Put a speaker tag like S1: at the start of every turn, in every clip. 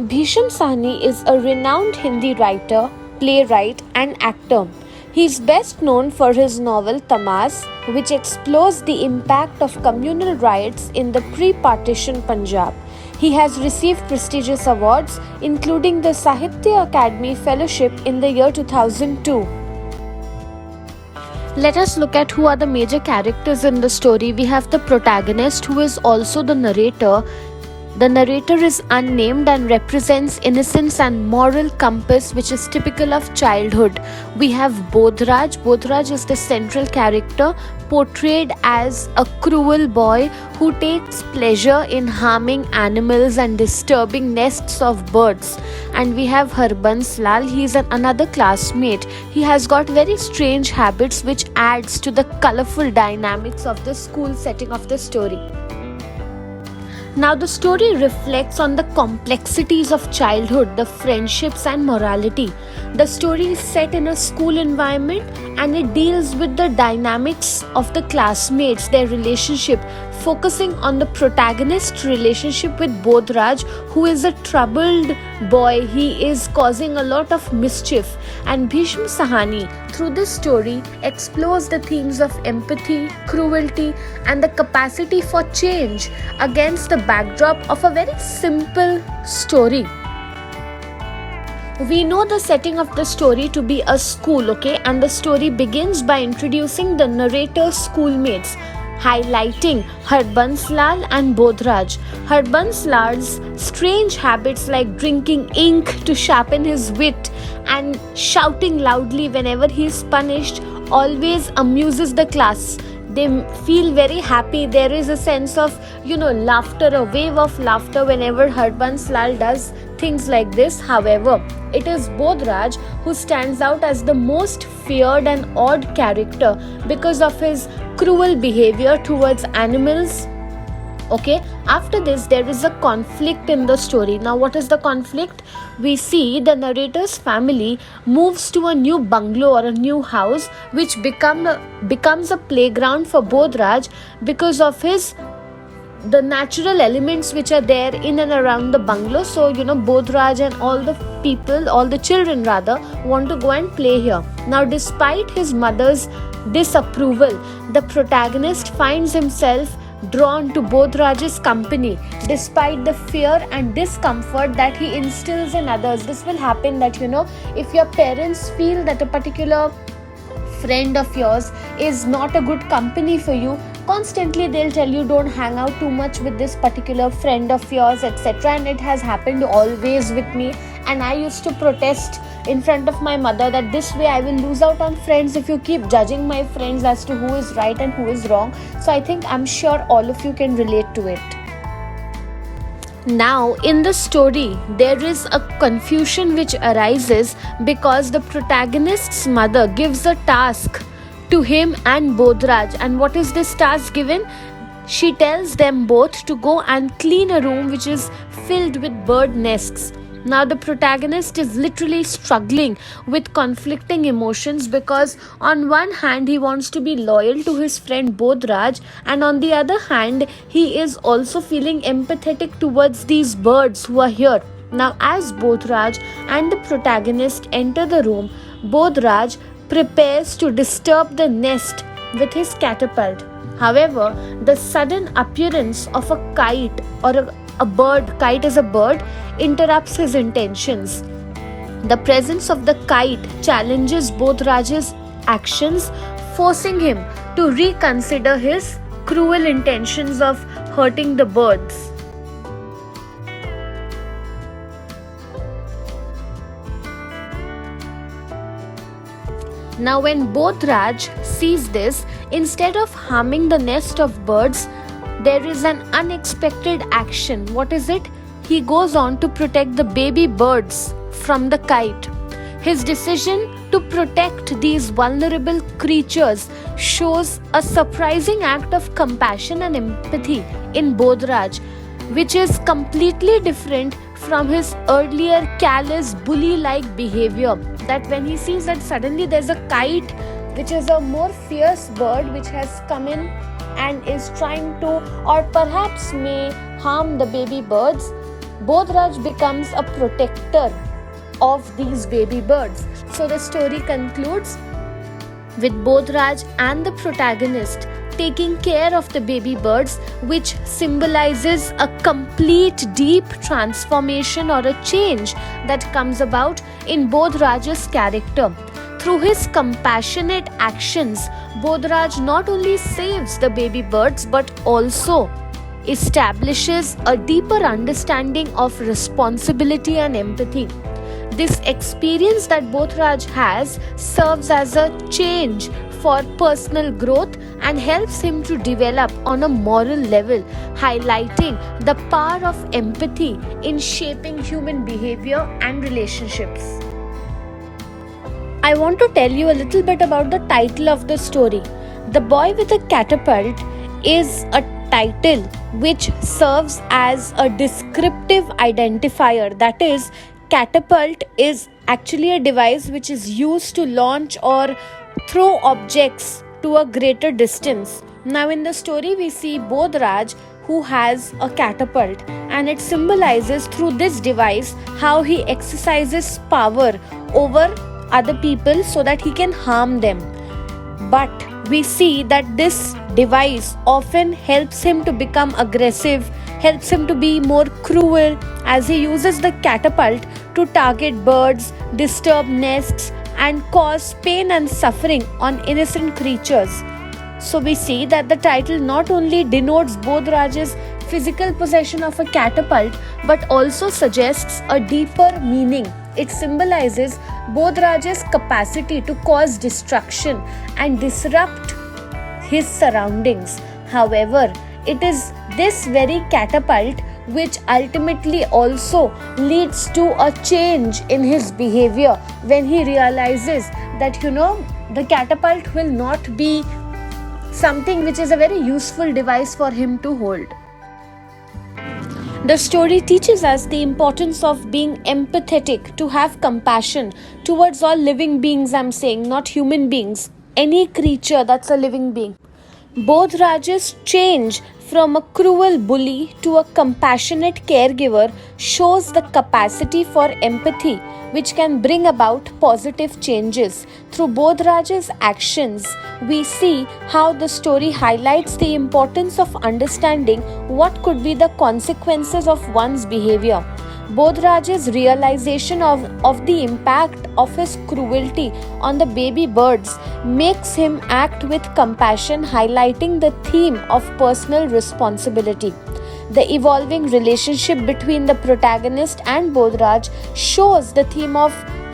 S1: Bhisham Sahni is a renowned Hindi writer, playwright, and actor. He is best known for his novel Tamas, which explores the impact of communal riots in the pre-partition Punjab. He has received prestigious awards, including the Sahitya Academy Fellowship in the year 2002. Let us look at who are the major characters in the story. We have the protagonist, who is also the narrator. The narrator is unnamed and represents innocence and moral compass, which is typical of childhood. We have Bodh Raj. Bodh Raj is the central character, portrayed as a cruel boy who takes pleasure in harming animals and disturbing nests of birds. And we have Harbans Lal. He is another classmate. He has got very strange habits, which adds to the colorful dynamics of the school setting of the story. Now, the story reflects on the complexities of childhood, the friendships and morality. The story is set in a school environment and it deals with the dynamics of the classmates, their relationship, focusing on the protagonist's relationship with Bodh Raj, who is a troubled boy. He is causing a lot of mischief. And Bhisham Sahni, through this story, explores the themes of empathy, cruelty, and the capacity for change against the backdrop of a very simple story. We know the setting of the story to be a school, and the story begins by introducing the narrator's schoolmates, highlighting Harbans Lal and Bodh Raj. Harbans Lal's strange habits like drinking ink to sharpen his wit and shouting loudly whenever he is punished always amuses the class. They feel very happy. There is a sense of, laughter, a wave of laughter whenever Harbans Lal does things like this. However, it is Bodh Raj who stands out as the most feared and odd character because of his cruel behavior towards animals. After this, there is a conflict in the story. Now, what is the conflict? We see the narrator's family moves to a new bungalow or a new house, which becomes a playground for Bodh Raj because of the natural elements which are there in and around the bungalow. So, Bodh Raj and all the children want to go and play here. Now, despite his mother's disapproval, the protagonist finds himself drawn to Bodh Raj's company despite the fear and discomfort that he instills in others. This will happen that, if your parents feel that a particular friend of yours is not a good company for you, constantly they'll tell you don't hang out too much with this particular friend of yours, etc. And it has happened always with me, and I used to protest in front of my mother that this way I will lose out on friends if you keep judging my friends as to who is right and who is wrong. So I'm sure all of you can relate to it. Now, in the story, there is a confusion which arises because the protagonist's mother gives a task to him and Bodh Raj. And what is this task given? She tells them both to go and clean a room which is filled with bird nests. Now, the protagonist is literally struggling with conflicting emotions because on one hand he wants to be loyal to his friend Bodh Raj, and on the other hand he is also feeling empathetic towards these birds who are here. Now, as Bodh Raj and the protagonist enter the room, Bodh Raj prepares to disturb the nest with his catapult. However, the sudden appearance of a kite or a bird, kite is a bird, interrupts his intentions. The presence of the kite challenges Bodh Raj's actions, forcing him to reconsider his cruel intentions of hurting the birds. Now, when Bodh Raj sees this, instead of harming the nest of birds, there is an unexpected action. What is it? He goes on to protect the baby birds from the kite. His decision to protect these vulnerable creatures shows a surprising act of compassion and empathy in Bodh Raj, which is completely different from his earlier callous bully-like behavior. That when he sees that suddenly there's a kite, which is a more fierce bird which has come in and is trying to, or perhaps may harm the baby birds, Bodh Raj becomes a protector of these baby birds. So the story concludes with Bodh Raj and the protagonist taking care of the baby birds, which symbolizes a complete deep transformation or a change that comes about in Bodh Raj's character. Through his compassionate actions, Bodh Raj not only saves the baby birds but also establishes a deeper understanding of responsibility and empathy. This experience that Bodh Raj has serves as a change for personal growth and helps him to develop on a moral level, highlighting the power of empathy in shaping human behavior and relationships. I want to tell you a little bit about the title of the story. The Boy with a Catapult is a title which serves as a descriptive identifier. That is, catapult is actually a device which is used to launch or throw objects to a greater distance. Now in the story we see Bodh Raj who has a catapult, and it symbolizes through this device how he exercises power over other people so that he can harm them. But we see that this device often helps him to become aggressive, helps him to be more cruel, as he uses the catapult to target birds, disturb nests, and cause pain and suffering on innocent creatures. So we see that the title not only denotes Bodh Raj's physical possession of a catapult but also suggests a deeper meaning. It symbolizes Bodh Raj's capacity to cause destruction and disrupt his surroundings. However, it is this very catapult which ultimately also leads to a change in his behavior when he realizes that the catapult will not be something which is a very useful device for him to hold. The story teaches us the importance of being empathetic, to have compassion towards all living beings. I'm saying not human beings, any creature that's a living being. Bodh Raj's change from a cruel bully to a compassionate caregiver shows the capacity for empathy which can bring about positive changes. Through Bodh Raj's actions, we see how the story highlights the importance of understanding what could be the consequences of one's behavior. Bodh Raj's realization of the impact of his cruelty on the baby birds makes him act with compassion, highlighting the theme of personal responsibility. The evolving relationship between the protagonist and Bodh Raj shows the theme of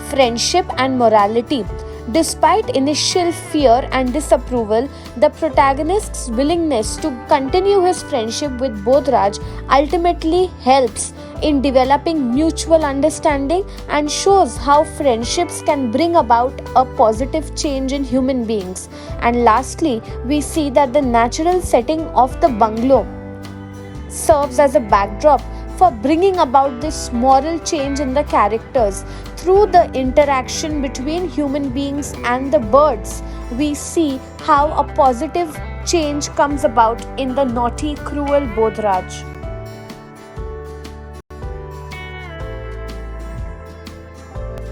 S1: friendship and morality. Despite initial fear and disapproval, the protagonist's willingness to continue his friendship with Bodh Raj ultimately helps in developing mutual understanding and shows how friendships can bring about a positive change in human beings. And lastly, we see that the natural setting of the bungalow serves as a backdrop for bringing about this moral change in the characters. Through the interaction between human beings and the birds, we see how a positive change comes about in the naughty, cruel Bodh Raj.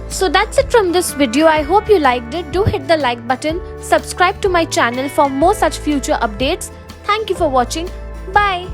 S1: So that's it from this video. I hope you liked it. Do hit the like button, subscribe to my channel for more such future updates. Thank you for watching. Bye.